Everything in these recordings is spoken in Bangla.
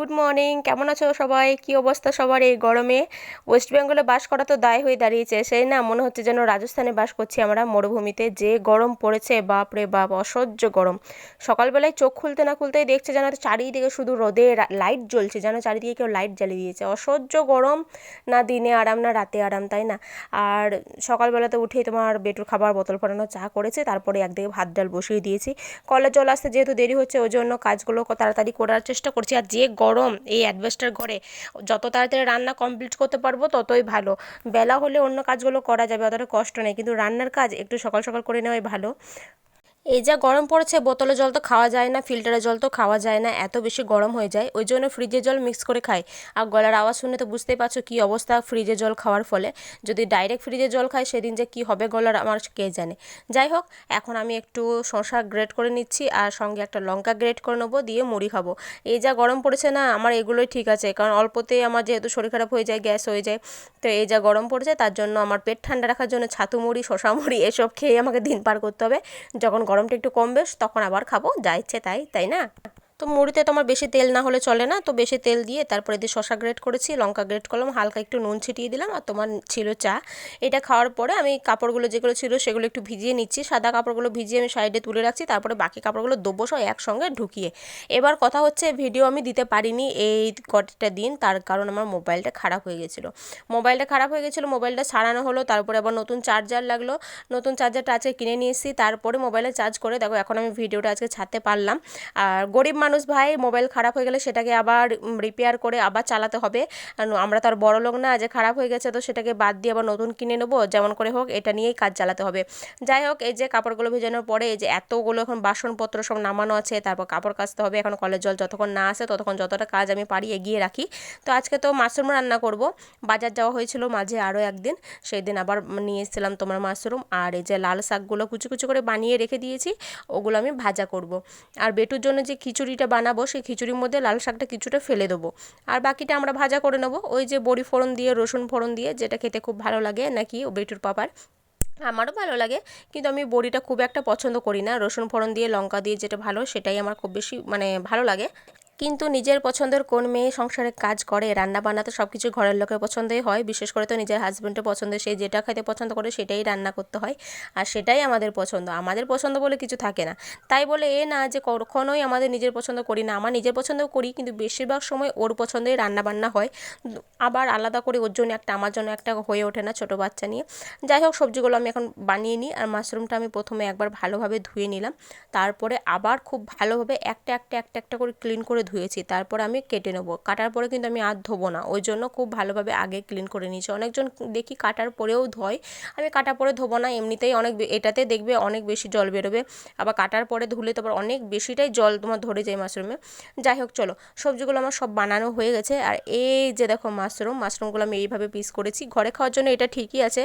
Good morning. কেমন আছো সবাই? কি অবস্থা সবার এই গরমে? ওয়েস্ট বেঙ্গলে বাস করা তো দায় হয়ে দাঁড়িয়েছে। সেই না মনে হচ্ছে যেন রাজস্থানে বাস করছি আমরা, মরুভূমিতে। যে গরম পড়েছে, বাপ রে বাপ, অসহ্য গরম। সকালবেলায় চোখ খুলতে না খুলতেই দেখছে যেন চারিদিকে শুধু রোদে লাইট জ্বলছে, যেন চারিদিকে কেউ লাইট জ্বালিয়ে দিয়েছে। অসহ্য গরম, না দিনে আরাম না রাতে আরাম, তাই না? আর সকালবেলাতে উঠেই তোমার বেটুর খাবার বোতল ফোটানো চা করেছে, তারপরে একদিকে ভাত ডাল বসিয়ে দিয়েছি। কলের জল আসতে যেহেতু দেরি হচ্ছে, ওই জন্য কাজগুলো তাড়াতাড়ি করার চেষ্টা করছি। আর যে গরম এই অ্যাডভেস্টার ঘরে, যত তাড়াতাড়ি রান্না কমপ্লিট করতে পারবো ততই ভালো। বেলা হলে অন্য কাজগুলো করা যাবে, অতটা কষ্ট নেই, কিন্তু রান্নার কাজ একটু সকাল সকাল করে নেওয়াই ভালো। এই যা গরম পড়েছে, বোতলের জল তো খাওয়া যায় না, ফিল্টারের জল তো খাওয়া যায় না, এত বেশি গরম হয়ে যায়। ওই জন্য ফ্রিজের জল মিক্স করে খাই। আর গলার আওয়াজ শুনে তো বুঝতেই পারছো কী অবস্থা ফ্রিজের জল খাওয়ার ফলে। যদি ডাইরেক্ট ফ্রিজের জল খাই সেদিন যে কী হবে গলার, আমার কে জানে। যাই হোক, এখন আমি একটু শসা গ্রেট করে নিচ্ছি, আর সঙ্গে একটা লঙ্কা গ্রেট করে নেবো, দিয়ে মুড়ি খাবো। এই যা গরম পড়েছে না, আমার এগুলোই ঠিক আছে, কারণ অল্পতেই আমার যেহেতু শরীর খারাপ হয়ে যায়, গ্যাস হয়ে যায়। তো এই যা গরম পড়েছে, তার জন্য আমার পেট ঠান্ডা রাখার জন্য ছাতু মুড়ি, শসা মুড়ি এসব খেয়ে আমাকে দিন পার করতে হবে। যখন গরমটা একটু কমবে তখন আবার খাবো, যা ইচ্ছে তাই, তাই না? তো মুড়িতে তোমার বেশি তেল না হলে চলে না, তো বেশি তেল দিয়ে তারপরে দিয়ে শসা গ্রেট করেছি, লঙ্কা গ্রেট করলাম, হালকা একটু নুন ছিটিয়ে দিলাম, আর তোমার ছিল চা। এটা খাওয়ার পরে আমি কাপড়গুলো যেগুলো ছিল সেগুলো একটু ভিজিয়ে নিচ্ছি। সাদা কাপড়গুলো ভিজিয়ে আমি সাইডে তুলে রাখছি, তারপরে বাকি কাপড়গুলো দেবো সব একসঙ্গে ঢুকিয়ে। এবার কথা হচ্ছে, ভিডিও আমি দিতে পারিনি এই কটা দিন, তার কারণ আমার মোবাইলটা খারাপ হয়ে গেছিলো। মোবাইলটা সারানো হলো, তারপরে আবার নতুন চার্জার লাগলো। নতুন চার্জারটা আজকে কিনে নিয়ে এসেছি, তারপরে মোবাইলে চার্জ করে দেখো এখন আমি ভিডিওটা আজকে ছাড়তে পারলাম। আর গরিব মানুষ ভাই, মোবাইল খারাপ হয়ে গেলে সেটাকে আবার রিপেয়ার করে আবার চালাতে হবে। আমরা তো আর বড় লোক না যে খারাপ হয়ে গেছে তো সেটাকে বাদ দিয়ে আবার নতুন কিনে নেবো, যেমন করে হোক এটা নিয়েই কাজ চালাতে হবে। যাই হোক, এই যে কাপড়গুলো ভেজানোর পরে এই যে এতগুলো এখন বাসনপত্র সব নামানো আছে, তারপর কাপড় কাচতে হবে। এখন কলের জল যতক্ষণ না আসে ততক্ষণ যতটা কাজ আমি পারি এগিয়ে রাখি। তো আজকে তো মাশরুম রান্না করব। বাজার যাওয়া হয়েছিল মাঝে আরও একদিন, সেই দিন আবার নিয়ে এসেছিলাম তোমার মাশরুম। আর এই যে লাল শাকগুলো কুচি কুচি করে বানিয়ে রেখে দিয়েছি, ওগুলো আমি ভাজা করব। আর বেটুর জন্য যে খিচুড়িটা বানাবো, সেই খিচুড়ির মধ্যে লাল শাকটা কিছুটা ফেলে দেবো, আর বাকিটা আমরা ভাজা করে নেবো। ওই যে বড়ি ফোড়ন দিয়ে, রসুন ফোড়ন দিয়ে, যেটা খেতে খুব ভালো লাগে নাকি ও বেটুর পাপার। আমারও ভালো লাগে, কিন্তু আমি বড়িটা খুব একটা পছন্দ করি না। রসুন ফোড়ন দিয়ে, লঙ্কা দিয়ে যেটা ভালো সেটাই আমার খুব বেশি ভালো লাগে। কিন্তু নিজের পছন্দের কোন মেয়ে সংসারে কাজ করে, রান্না বান্না তো সব কিছু ঘরের লোকের পছন্দই হয়, বিশেষ করে তো নিজের হাজব্যান্ডের পছন্দের, সে যেটা খেতে পছন্দ করে সেটাই রান্না করতে হয়। আর সেটাই আমাদের পছন্দ, আমাদের পছন্দ বলে কিছু থাকে না। তাই বলে এ না যে কখনোই আমাদের নিজের পছন্দ করি না, আমার নিজের পছন্দও করি, কিন্তু বেশিরভাগ সময় ওর পছন্দেই রান্না বান্না হয়। আবার আলাদা করে ওর জন্য একটা, আমার জন্য একটা হয়ে ওঠে না ছোটো বাচ্চা নিয়ে। যাই হোক, সবজিগুলো আমি এখন বানিয়ে নিই। আর মাশরুমটা আমি প্রথমে একবার ভালোভাবে ধুয়ে নিলাম, তারপরে আবার খুব ভালোভাবে একটা একটা একটা একটা করে ক্লিন করে ধুয়েছি, তারপর আমি কেটে নেবো। কাটার পরে কিন্তু আমি আর ধোবো না, ওই জন্য খুব ভালোভাবে আগে ক্লিন করে নিয়েছি। অনেকজন দেখি কাটার পরেও ধোয়, আমি কাটার পরে ধোবো না, এমনিতেই এটাতে দেখবে অনেক বেশি জল বেরোবে, আবার কাটার পরে ধুলে তো আবার অনেক বেশিটাই জল তোমার ধরে যায় মাশরুমে। যাই হোক, চলো, সবজিগুলো আমার সব বানানো হয়ে গেছে। আর এই যে দেখো মাশরুমগুলো আমি এইভাবে পিস করেছি, ঘরে খাওয়ার জন্য এটা ঠিকই আছে।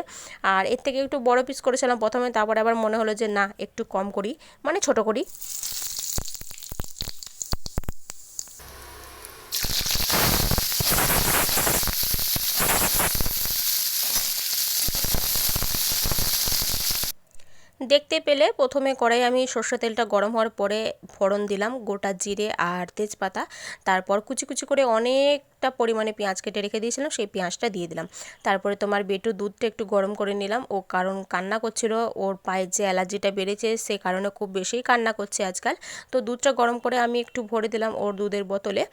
আর এর থেকে একটু বড় পিস করেছিলাম প্রথমে, তারপরে আবার মনে হলো যে না, একটু কম করি, ছোট করি। দেখতে পেলে প্রথমে কড়াই আমি সর্ষে তেলটা গরম হওয়ার পরে ফোড়ন দিলাম, গোটা জিরে আর তেজপাতা। তারপর কুচি কুচি করে অনেকটা পরিমাণে পেঁয়াজ কেটে রেখে দিয়েছিলাম, সেই পেঁয়াজটা দিয়ে দিলাম। তারপরে তোমার বেটু দুধটা একটু গরম করে নিলাম, ও কারণ কান্না করছিল, ওর পায়ের যে অ্যালার্জিটা বেড়েছে সে কারণে খুব বেশিই কান্না করছে আজকাল। তো দুধটা গরম করে আমি একটু ভরে দিলাম ওর দুধের বোতলে।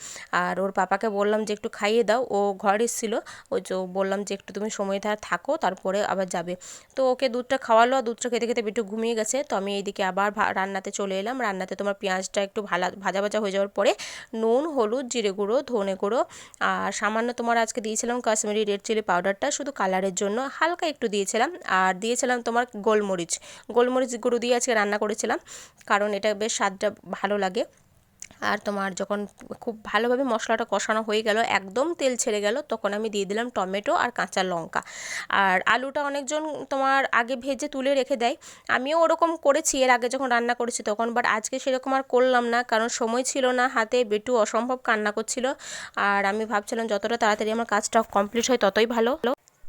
আর ওর পাপাকে বললাম যে একটু খাইয়ে দাও, ও ঘর এসেছিলো, ওই যে বললাম যে একটু তুমি সময় থাকো, তারপরে আবার যাবে। তো ওকে দুধটা খাওয়ালো, আর দুধটা খেতে খেতে একটু ঘুমিয়ে গেছে। তো আমি এইদিকে আবার রান্নাতে চলে এলাম। রান্নাতে তোমার পেঁয়াজটা একটু ভাজা ভাজা হয়ে যাওয়ার পরে নুন, হলুদ, জিরে গুঁড়ো, ধনে গুঁড়ো, আর সামান্য তোমার আজকে দিয়েছিলাম কাশ্মীরি রেড চিলি পাউডারটা, শুধু কালারের জন্য হালকা একটু দিয়েছিলাম। আর দিয়েছিলাম তোমার গোলমরিচ গুঁড়ো দিয়ে আজকে রান্না করেছিলাম, কারণ এটা বেশ স্বাদটা ভালো লাগে। আর তোমার যখন খুব ভালোভাবে মশলাটা কষানো হয়ে গেল, একদম তেল ছেড়ে গেল, তখন আমি দিয়ে দিলাম টমেটো আর কাঁচা লঙ্কা। আর আলুটা অনেকজন তোমার আগে ভেজে তুলে রেখে দেয়, আমিও ওরকম করেছি এর আগে যখন রান্না করেছি তখন, বাট আজকে সেরকম আর করলাম না, কারণ সময় ছিল না হাতে, বেটু অসম্ভব কান্না করছিল। আর আমি ভাবছিলাম যতটা তাড়াতাড়ি আমার কাজটা কমপ্লিট হয় ততই ভালো।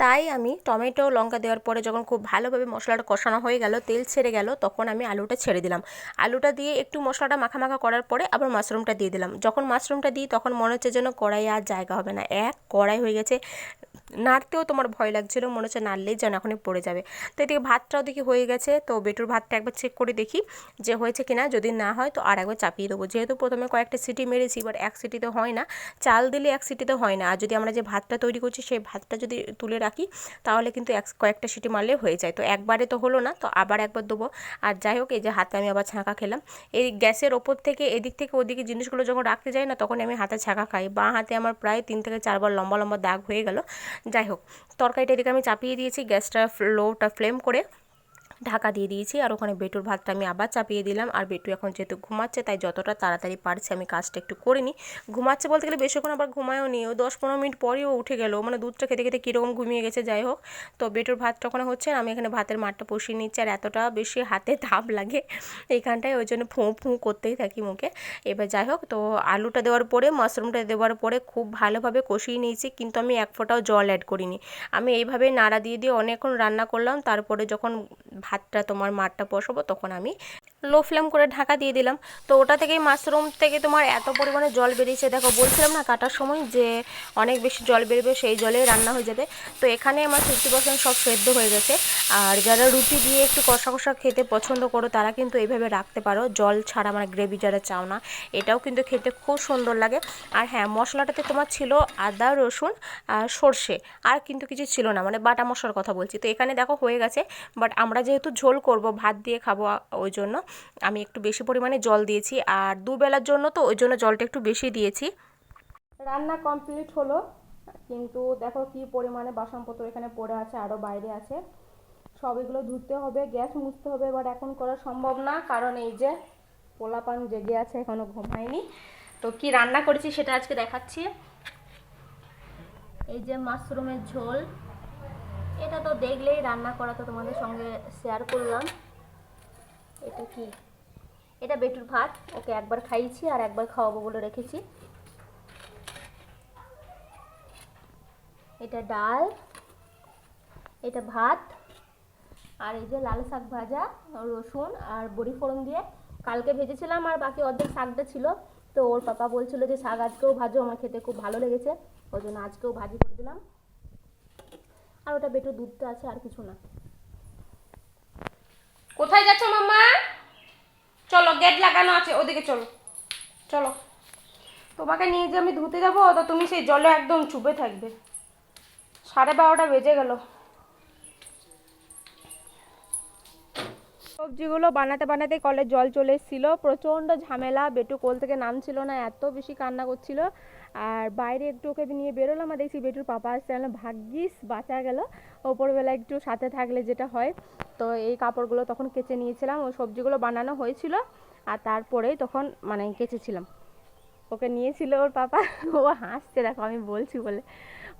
তাই আমি টমেটো লঙ্কা দেওয়ার পরে যখন খুব ভালোভাবে মশলাটা কষানো হয়ে গেল, তেল ছেড়ে গেল, তখন আমি আলুটা ছেড়ে দিলাম। আলুটা দিয়ে একটু মশলাটা মাখা মাখা করার পরে আবার মাশরুমটা দিয়ে দিলাম। যখন মাশরুমটা দিই তখন মনে হচ্ছে যেন কড়াইয়ে আর জায়গা হবে না, এক কড়াই হয়ে গেছে। নাড়তেও তোমার ভয় লাগছিল, মনে হচ্ছে নাড়লেই যেন এখনই পড়ে যাবে। তো এদিকে ভাতটাও দেখি হয়ে গেছে। তো বেটুর ভাতটা একবার চেক করে দেখি যে হয়েছে কিনা। যদি না হয় তো আর একবার চাপিয়ে দেবো। যেহেতু প্রথমে কয়েকটা সিটি মেরেছি, এবার এক সিটিতে হয় না, চাল দিলে এক সিটিতে হয় না। আর যদি আমরা যে ভাতটা তৈরি করছি সেই ভাতটা যদি তুলে রাখি তাহলে কিন্তু কয়েকটা সিটি মারলে হয়ে যায়। তো একবারে তো হলো না, তো আবার একবার দেবো। আর যাই হোক, এই যে হাতে আমি আবার ছাঁকা খেলাম। এই গ্যাসের ওপর থেকে এদিক থেকে ওদিকে জিনিসগুলো যখন রাখতে যাই না, তখন আমি হাতে ছাঁকা খাই। বাঁ হাতে আমার প্রায় 3 থেকে 4 বার লম্বা লম্বা দাগ হয়ে গেল। যাই হোক, তরকারিটা এদিকে আমি চাপিয়ে দিয়েছি, গ্যাসটা লোটা ফ্লেম করে ঢাকা দিয়ে দিয়েছি। আর ওখানে বেটুর ভাতটা আমি আবার চাপিয়ে দিলাম। আর বেটু এখন যেহেতু ঘুমাচ্ছে, তাই যতটা তাড়াতাড়ি পারছি আমি কাজটা একটু করে নিই। ঘুমাচ্ছে বলতে গেলে বেশিক্ষণ আবার ঘুমায়ও নি, ও 10-15 মিনিট পরেও উঠে গেল, মানে দুধটা খেতে খেতে কীরকম ঘুমিয়ে গেছে। যাই হোক, তো বেটুর ভাতটা ওখানে হচ্ছে, আমি এখানে ভাতের মাঠটা বসিয়ে নিচ্ছি। আর এতটা বেশি হাতে তাপ লাগে এইখানটায়, ওই জন্য ফোঁ ফোঁ করতেই থাকি মুখে। এবার যাই হোক, তো আলুটা দেওয়ার পরে মাশরুমটা দেওয়ার পরে খুব ভালোভাবে কষিয়ে নিয়েছি, কিন্তু আমি এক ফোঁটাও জল অ্যাড করিনি। আমি এইভাবেই নাড়া দিয়ে দিয়ে অনেকক্ষণ রান্না করলাম। তারপরে যখন ভাতটা তোমার মাঠটা বসাবো তখন আমি লো ফ্লেম করে ঢাকা দিয়ে দিলাম। তো ওটা থেকেই মাশরুম থেকে তোমার এত পরিমাণে জল বেরিয়েছে, দেখো বলছিলাম না কাটার সময় যে অনেক বেশি জল বেরোবে, সেই জলেই রান্না হয়ে যাবে। তো এখানে আমার 50% সব সেদ্ধ হয়ে গেছে। আর যারা রুটি দিয়ে একটু কষা কষা খেতে পছন্দ করো তারা কিন্তু এইভাবে রাখতে পারো, জল ছাড়া, মানে গ্রেভি যারা চাও না, এটাও কিন্তু খেতে খুব সুন্দর লাগে। আর হ্যাঁ, মশলাটাতে তোমার ছিল আদা রসুন আর সর্ষে, আর কিন্তু কিছু ছিল না, মানে বাটা মশলার কথা বলছি। তো এখানে দেখো হয়ে গেছে, বাট আমরা যেহেতু ঝোল করব, ভাত দিয়ে খাবো, ওই জন্য আমি একটু বেশি পরিমাণে জল দিয়েছি। আর দুবেলার জন্য তো ওই জন্য জলটা একটু বেশি দিয়েছি। রান্না কমপ্লিট হলো, কিন্তু দেখো কি পরিমাণে বাসনপত্র এখানে পড়ে আছে, আরও বাইরে আছে। সব এগুলো ধুতে হবে, গ্যাস মুছতে হবে। এবার এখন করা সম্ভব না, কারণ এই যে পোলাপান জেগে আছে, এখনও ঘুমায়নি। তো কি রান্না করেছি সেটা আজকে দেখাচ্ছি। এই যে মাশরুমের ঝোল, এটা তো দেখলেই রান্না করা, তো তোমাদের সঙ্গে শেয়ার করলাম। এটা কি, এটা বেটুর ভাত, ওকে একবার খাইয়েছি আর একবার খাওয়াবো বলে রেখেছি। এটা ডাল, এটা ভাত, আর এই যে লাল শাক ভাজা, রসুন আর বড়ি ফোড়ন দিয়ে কালকে ভেজেছিলাম, আর বাকি অর্ধেক শাকটা ছিল। তো ওর পাপা বলছিল যে শাক আজকেও ভাজো, আমার খেতে খুব ভালো লেগেছে, ওই জন্য আজকেও ভাজি করে দিলাম। আর ওটা বেটুর দুধটা আছে, আর কিছু না। কোথায় যাচ্ছ মাম্মা? চলো, গেট লাগানো আছে, ওদিকে চলো। চলো, তোমাকে নিয়ে যে আমি ধুতে যাবো, তো তুমি সেই জলে একদম চুপে থাকবে। 12:30 বেজে গেল। সবজিগুলো বানাতে বানাতে কলে জল চলে এসেছিলো, প্রচণ্ড ঝামেলা। বেটু কোল থেকে নামছিল না, এত বেশি কান্না করছিল। আর বাইরে একটু ওকে নিয়ে বেরোলাম, আর দেখছি বেটুর পাপা আসছে, ভাগ্যিস বাঁচা গেল। ওপরবেলা একটু সাথে থাকলে যেটা হয়। তো এই কাপড়গুলো তখন কেচে নিয়েছিলাম, ওই সবজিগুলো বানানো হয়েছিল, আর তারপরেই তখন মানে কেচেছিলাম। ওকে নিয়েছিল ওর পাপা, ও হাসছে দেখো আমি বলছি বলে।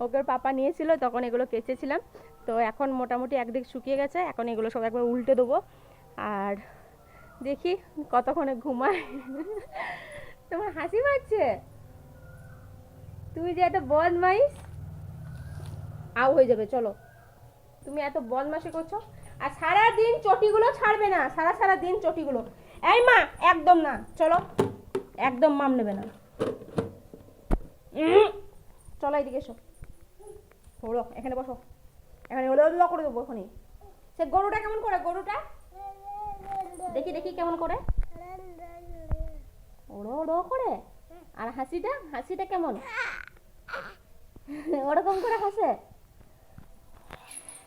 ওকে ওর পাপা নিয়েছিল, তখন এগুলো কেচেছিলাম। তো এখন মোটামুটি একদিক শুকিয়ে গেছে, এখন এগুলো সব একবার উল্টে দেবো। আর দেখি কতক্ষণে ঘুমায়। তোমার হাসি পাচ্ছে? তুমি যে এত বদমাইশ, আউ হয়ে যাবে, চলো। তুমি এত বদমাশি করছো, আর সারা দিন চটিগুলো ছাড়বে না, সারা সারা দিন চটিগুলো। এই মা, একদম না, চলো, একদম মাম নেবে না। চলো এদিকে এসো, হলো এখানে বসো, এখানে হলো করে দেবো এখনই। সে গরুটা কেমন করে, গরুটা দেখি দেখি কেমন করে, ওড়ো ওড়ো করে। আর হাসিটা, হাসিটা কেমন, ওরকম করে হাসে।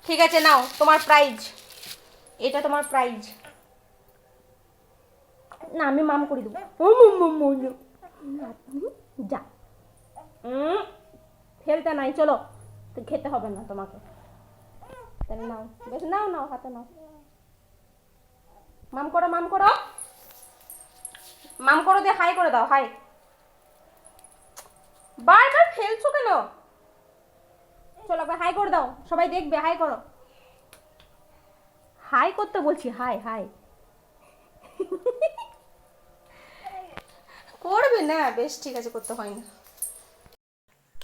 ঠিক আছে, নাও তোমার প্রাইজ, এটা তোমার প্রাইজ। না, আমি মাম করে দেবো। যা, ফেলতে নাই, চলো, খেতে হবে না তোমাকে, তাহলে নাও, বেশ নাও, নাও হাতে নাও, মাম করো, মাম করো, মাম করো, দিয়ে হাই করে দাও, হাই। বারবার ফেলছো কেন? চলো একবার হাই করে দাও, সবাই দেখবে, হাই করো, হাই করতে বলছি, হাই হাই। করবে না, বেশ ঠিক আছে, করতে হয় না।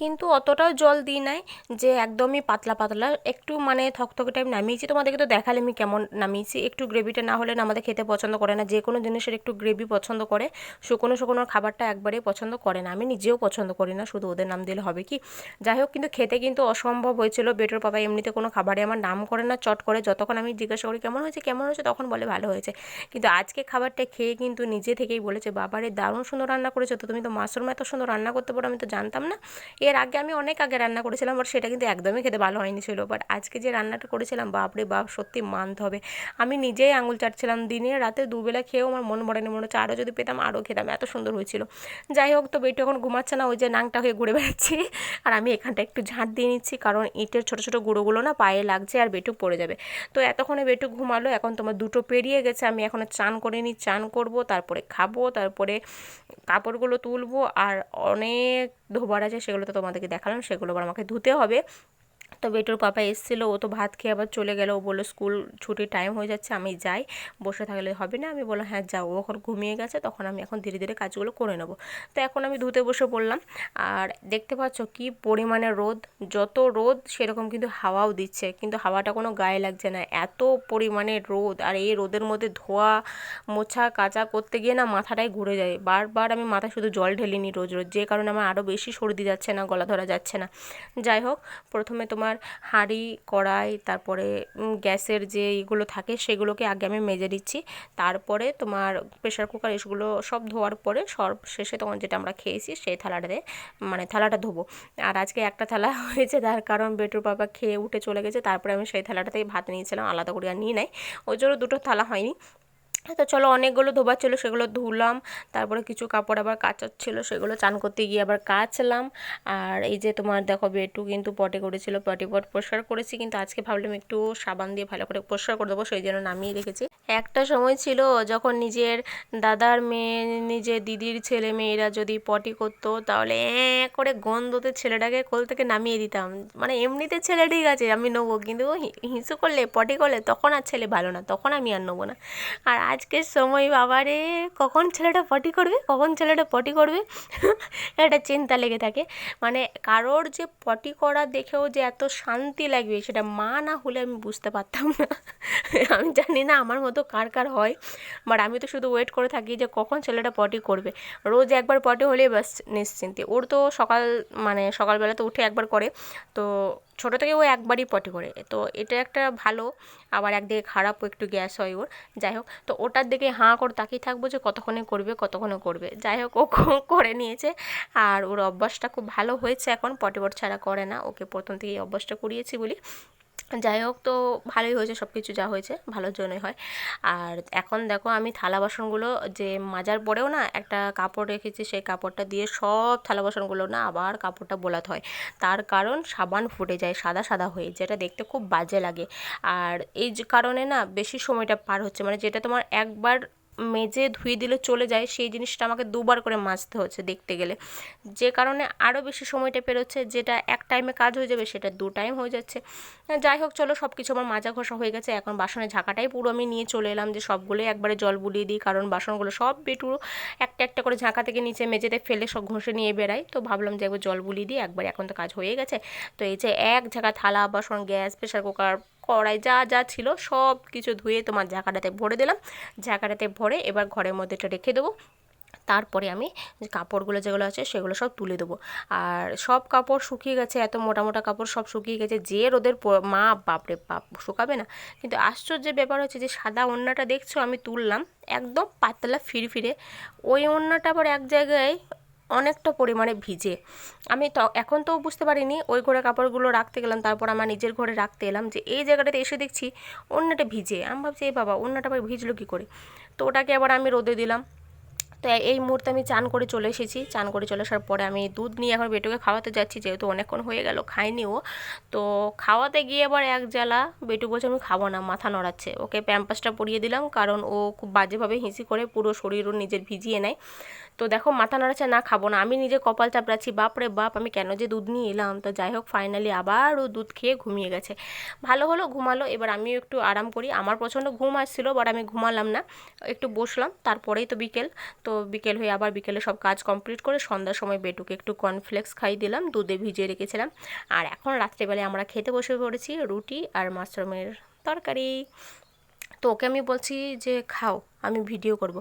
কিন্তু অতটাও জল দিই নাই যে একদমই পাতলা পাতলা, একটু মানে থকথকে টাইপ নামিয়েছি। তোমাদেরকে তো দেখালে আমি কেমন নামিয়েছি। একটু গ্রেভিটা না হলে না আমাদের খেতে পছন্দ করে না, যে কোনো জিনিসের একটু গ্রেভি পছন্দ করে, শুকনো শুকনো খাবারটা একবারেই পছন্দ করে না। আমি নিজেও পছন্দ করি না, শুধু ওদের নাম দিলে হবে কি। যাই হোক, কিন্তু খেতে কিন্তু অসম্ভব হয়েছিল। বেটোর পাপা এমনিতে কোনো খাবারে আমার নাম করে না চট করে, যতক্ষণ আমি জিজ্ঞাসা করি কেমন হয়েছে কেমন হয়েছে তখন বলে ভালো হয়েছে। কিন্তু আজকে খাবারটা খেয়ে কিন্তু নিজে থেকেই বলেছে, বাবারে দারুণ সুন্দর রান্না করেছো তো, তুমি তো মাশরুম এত সুন্দর রান্না করতে পারো, আমি তো জানতাম না। এর আগে আমি অনেক আগে রান্না করেছিলাম, বাট সেটা কিন্তু একদমই খেতে ভালো হয়নি ছিল। বাট আজকে যে রান্নাটা করেছিলাম, বাপরে বাপ, সত্যি মানতে হবে। আমি নিজেই আঙুল চাটছিলাম, দিনে রাতে দুবেলা খেয়েও আমার মন ভরেনি, মনে হচ্ছে আরও যদি পেতাম আরও খেতাম, এত সুন্দর হয়েছিল। যাই হোক, তো বেটু এখন ঘুমাচ্ছে না, ওই যে নাংটা হয়ে ঘুরে বেড়াচ্ছি। আর আমি এখানটা একটু ঝাঁট দিয়ে নিচ্ছি, কারণ ইটের ছোটো ছোটো গুঁড়োগুলো না পায়ে লাগছে আর বেটু পড়ে যাবে। তো এতক্ষণে বেটু ঘুমালো, এখন তোমার 2টো পেরিয়ে গেছে। আমি এখনও চান করে নিই, চান করবো, তারপরে খাবো, তারপরে কাপড়গুলো তুলবো। আর অনেক ধোবার আছে, সেগুলো তো তোমাদেরকে দেখালাম, সেগুলো আবার আমাকে ধুতে হবে। তো বেটুর পাপা এসেছিলো, ও তো ভাত খেয়ে আবার চলে গেল। ও বললো স্কুল ছুটির টাইম হয়ে যাচ্ছে, আমি যাই, বসে থাকলে হবে না। আমি বললাম হ্যাঁ যাও। ও এখন ঘুমিয়ে গেছে, তখন আমি এখন ধীরে ধীরে কাজগুলো করে নেবো। তো এখন আমি ধুতে বসে পড়লাম। আর দেখতে পাচ্ছ কি পরিমাণে রোদ, যত রোদ সেরকম কিন্তু হাওয়াও দিচ্ছে, কিন্তু হাওয়াটা কোনো গায়ে লাগছে না, এত পরিমাণে রোদ। আর এই রোদের মধ্যে ধোয়া মোছা কাচা করতে গিয়ে না মাথাটাই ঘুরে যায়। বারবার আমি মাথায় শুধু জল ঢেলে নিই রোজ রোজ, যে কারণে আমার আরও বেশি সর্দি যাচ্ছে না, গলা ধরা যাচ্ছে না। যাই হোক, প্রথমে তোমার হাঁড়ি কড়াই, তারপরে গ্যাসের যে এগুলো থাকে সেগুলোকে আগে আমি মেজে দিচ্ছি। তারপরে তোমার প্রেশার কুকার এগুলো সব ধোয়ার পরে সব শেষে তখন যেটা আমরা খেয়েছি সেই থালাটাতে, মানে থালাটা ধোবো। আর আজকে একটা থালা হয়েছে, তার কারণ বেটুর বাবা খেয়ে উঠে চলে গেছে, তারপরে আমি সেই থালাটাতেই ভাত নিয়েছিলাম, আলাদা করে আর নিই নাই, ওই জন্য 2টো থালা হয়নি। তো চলো, অনেকগুলো ধোবার ছিল, সেগুলো ধুলাম। তারপরে কিছু কাপড় আবার কাচার ছিল, সেগুলো চান করতে গিয়ে আবার কাচলাম। আর এই যে তোমার দেখো, বেটু কিন্তু পটি করেছিল, পটি পট পরিষ্কার করেছি, কিন্তু আজকে ভাবলাম একটু সাবান দিয়ে ভালো করে পরিষ্কার করে দেবো, সেই জন্য নামিয়ে রেখেছি। একটা সময় ছিল যখন নিজের দাদার মেয়ে, নিজের দিদির ছেলে মেয়েরা যদি পটি করতো, তাহলে করে গন্ধতে ছেলেটাকে কোল থেকে নামিয়ে দিতাম। মানে এমনিতে ছেলে ঠিক আছে আমি নেবো, কিন্তু হিসু করলে পটি করলে তখন আর ছেলে ভালো না, তখন আমি আর নেবো না। আর আজকের সময় বাবারে, কখন ছেলেটা পটি করবে, কখন ছেলেটা পটি করবে, একটা চিন্তা লেগে থাকে। মানে কারোর যে পটি করা দেখেও যে এত শান্তি লাগবে, সেটা মা না হলে আমি বুঝতে পারতাম না। আমি জানি না আমার মতো কার কার হয়, বাট আমি তো শুধু ওয়েট করে থাকি যে কখন ছেলেটা পটি করবে। রোজ একবার পটি হলেই বাস নিশ্চিন্তে। ওর তো সকালবেলা তো উঠে একবার করে, তো ছোটো থেকে ও একবারই পটি করে, তো এটা একটা ভালো, আবার একদিকে খারাপও, একটু গ্যাস হয় ওর। যাই হোক, তো ওটার দিকে হাঁ করে তাকিয়ে থাকবো যে কতক্ষণে করবে কতক্ষণে করবে। যাই হোক, ও করে নিয়েছে, আর ওর অভ্যাসটা খুব ভালো হয়েছে, এখন পটি পট ছাড়া করে না, ওকে প্রথম থেকেই অভ্যাসটা করিয়েছি বলি। যাই হোক, তো ভালোই হয়েছে, সব কিছু যা হয়েছে ভালোর জন্যই হয়। আর এখন দেখো, আমি থালা বাসনগুলো যে মাজার পরেও না একটা কাপড় রেখেছি, সেই কাপড়টা দিয়ে সব থালা বাসনগুলো না আবার কাপড়টা বোলাতে হয়, তার কারণ সাবান ফুটে যায় সাদা সাদা হয়ে, যেটা দেখতে খুব বাজে লাগে। আর এই যে কারণে না বেশি সময়টা পার হচ্ছে, মানে যেটা তোমার একবার মেজে ধুয়ে দিলে চলে যায়, সেই জিনিসটা আমাকে 2বার করে মাজতে হচ্ছে দেখতে গেলে, যে কারণে আরও বেশি সময়টা পেরোচ্ছে, যেটা এক টাইমে কাজ হয়ে যাবে সেটা 2 টাইম হয়ে যাচ্ছে। যাই হোক, চলো, সব কিছু আমার মাজা ঘষা হয়ে গেছে, এখন বাসনের ঝাঁকাটাই পুরো আমি নিয়ে চলে এলাম, যে সবগুলোই একবারে জল বুলিয়ে দিই, কারণ বাসনগুলো সব বেটু একটা একটা করে ঝাঁকা থেকে নিচে মেঝেতে ফেলে সব ঘষে নিয়ে বেড়াই, তো ভাবলাম যে একবার জল বুলিয়ে দিই একবার, এখন তো কাজ হয়ে গেছে। তো এই যে এক ঝাঁকা থালা বাসন, গ্যাস, প্রেশার কুকার, কড়াই যা যা ছিল সব কিছু ধুয়ে তোমার ঝাঁকাটাতে ভরে দিলাম। ঝাঁকাটাতে ভরে এবার ঘরের মধ্যে এটা রেখে দেবো। তারপরে আমি যে কাপড়গুলো যেগুলো আছে সেগুলো সব তুলে দেবো। আর সব কাপড় শুকিয়ে গেছে, এত মোটা মোটা কাপড় সব শুকিয়ে গেছে, যে রোদের মা বাপরে বাপ শুকাবে না। কিন্তু আশ্চর্যের ব্যাপার হচ্ছে যে সাদা ওড়নাটা দেখছো আমি তুললাম, একদম পাতলা ফিরফিরে, ওই ওড়নাটা আবার এক জায়গায় অনেকটা পরিমাণে ভিজে। আমি তো এখন তো বুঝতে পারিনি, ওই ঘরে কাপড়গুলো রাখতে গেলাম, তারপর আমার নিজের ঘরে রাখতে এলাম, যে এই জায়গাটাতে এসে দেখছি ওড়নাটা ভিজে। আমি ভাবছি এই বাবা, ওড়নাটা আবার ভিজলো কী করে। তো ওটাকে আবার আমি রোদে দিলাম। তো এই মুহূর্তে আমি চান করে চলে এসেছি, চান করে চলে আসার পরে আমি দুধ নিয়ে এখন বেটুকে খাওয়াতে যাচ্ছি, যেহেতু অনেকক্ষণ হয়ে গেল খাইনি ও। তো খাওয়াতে গিয়ে আবার এক জ্বালা, বেটু বলছে আমি খাবো না, মাথা নড়াচ্ছে। ওকে প্যাম্পাসটা পরিয়ে দিলাম, কারণ ও খুব বাজেভাবে হিসি করে পুরো শরীর ওর নিজের ভিজিয়ে নেয়। তো দেখো মাথা নাড়াচ্ছে, না খাবো না। আমি নিজে কপাল চাপড়াচ্ছি, বাপরে বাপ আমি কেন যে দুধ নিয়ে এলাম। তো যাই হোক ফাইনালি আবার ও দুধ খেয়ে ঘুমিয়ে গেছে। ভালো হলো ঘুমালো, এবার আমিও একটু আরাম করি। আমার প্রচণ্ড ঘুম আসছিলো, বাট আমি ঘুমালাম না, একটু বসলাম। তারপরেই তো বিকেল, তো বিকেল হয়ে আবার বিকেলে সব কাজ কমপ্লিট করে সন্ধ্যার সময় বেটুকে একটু কর্নফ্লেক্স খাইয়ে দিলাম, দুধে ভিজিয়ে রেখেছিলাম। আর এখন রাত্রেবেলায় আমরা খেতে বসে পড়েছি রুটি আর মাশরুমের তরকারি। তো ওকে আমি বলছি যে খাও, আমি ভিডিও করব।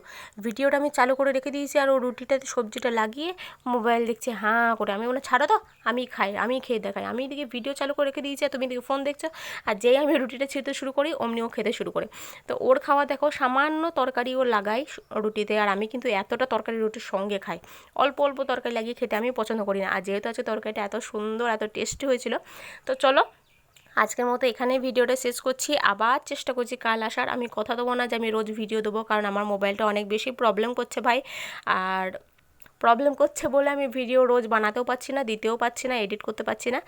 ভিডিওটা আমি চালু করে রেখে দিয়েছি আর ও রুটিটাতে সবজিটা লাগিয়ে মোবাইল দেখছে হাঁ করে। আমি বলে ছাড়ো তো, আমি খাই, আমি খেয়ে দেখাই। আমি এদিকে ভিডিও চালু করে রেখে দিয়েছি আর তুমি এদিকে ফোন দেখছো। আর যেই আমি রুটিটা ছিঁড়তে শুরু করি অমনি ও খেতে শুরু করে। তো ওর খাওয়া দেখো, সামান্য তরকারি ও লাগাই রুটিতে, আর আমি কিন্তু এতটা তরকারি রুটির সঙ্গে খাই। অল্প অল্প তরকারি লাগিয়ে খেতে আমি পছন্দ করি না। আর যেহেতু আছে তরকারিটা এত সুন্দর এত টেস্টি হয়েছিল। তো চলো আজকের মতো এখানেই ভিডিওটা শেষ করছি। আবার চেষ্টা করছি কাল আসার। আমি কথা দেবো না যে আমি রোজ ভিডিও দেবো, কারণ আমার মোবাইলটা অনেক বেশি প্রবলেম করছে ভাই। আর প্রবলেম করছে বলে আমি ভিডিও রোজ বানাতেও পারছি না, দিতেও পারছি না, এডিট করতে পারছি না।